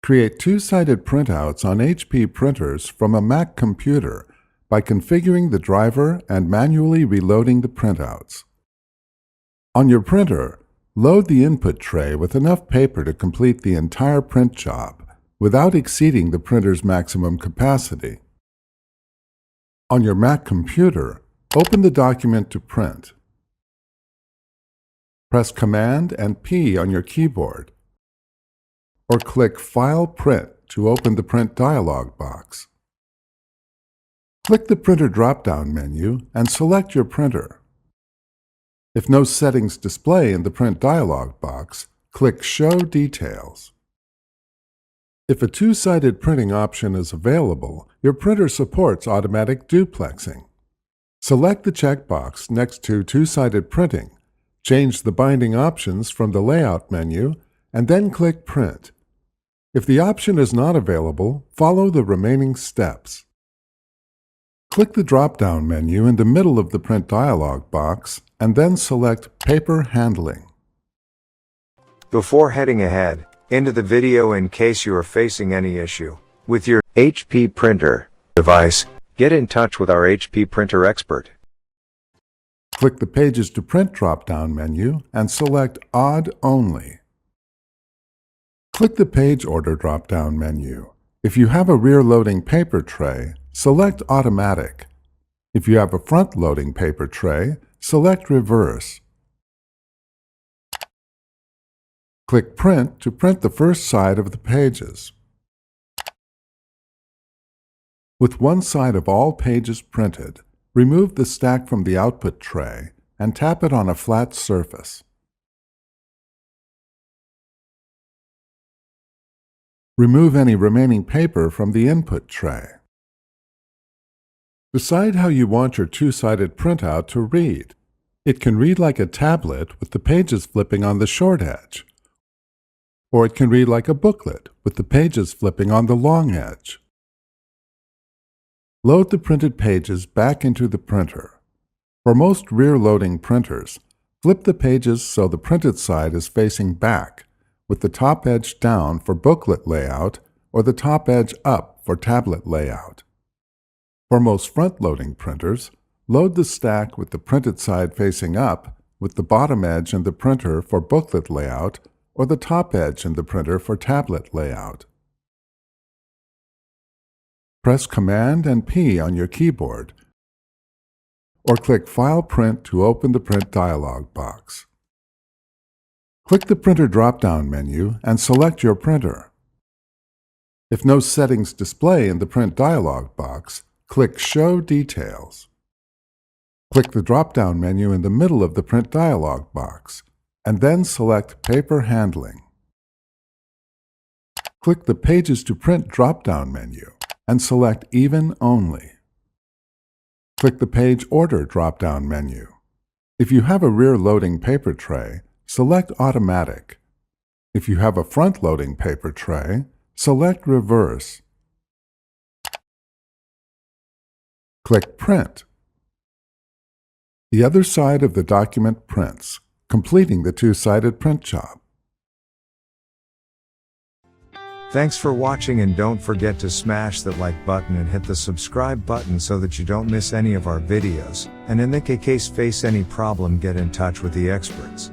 Create two-sided printouts on HP printers from a Mac computer by configuring the driver and manually reloading the printouts. On your printer, load the input tray with enough paper to complete the entire print job without exceeding the printer's maximum capacity. On your Mac computer, open the document to print. Press Command and P on your keyboard, or click File Print to open the Print dialog box. Click the Printer drop-down menu and select your printer. If no settings display in the Print dialog box, click Show Details. If a two-sided printing option is available, your printer supports automatic duplexing. Select the checkbox next to two-sided printing, change the binding options from the Layout menu, and then click Print. If the option is not available, follow the remaining steps. Click the drop-down menu in the middle of the Print dialog box and then select Paper Handling. Before heading ahead into the video, in case you are facing any issue with your HP printer device, get in touch with our HP printer expert. Click the Pages to Print drop-down menu and select Odd Only. Click the Page Order drop-down menu. If you have a rear-loading paper tray, select Automatic. If you have a front-loading paper tray, select Reverse. Click Print to print the first side of the pages. With one side of all pages printed, remove the stack from the output tray and tap it on a flat surface. Remove any remaining paper from the input tray. Decide how you want your two-sided printout to read. It can read like a tablet with the pages flipping on the short edge, or it can read like a booklet with the pages flipping on the long edge. Load the printed pages back into the printer. For most rear-loading printers, flip the pages so the printed side is facing back, with the top edge down for booklet layout or the top edge up for tablet layout. For most front-loading printers, load the stack with the printed side facing up, with the bottom edge in the printer for booklet layout or the top edge in the printer for tablet layout. Press Command and P on your keyboard, or click File Print to open the Print dialog box. Click the Printer drop-down menu and select your printer. If no settings display in the Print dialog box, click Show Details. Click the drop-down menu in the middle of the Print dialog box, and then select Paper Handling. Click the Pages to Print drop-down menu and select Even Only. Click the Page Order drop-down menu. If you have a rear-loading paper tray, select Automatic. If you have a front-loading paper tray, select Reverse. Click Print. The other side of the document prints, completing the two-sided print job. Thanks for watching, and don't forget to smash that like button and hit the subscribe button so that you don't miss any of our videos, and in the case face any problem, get in touch with the experts.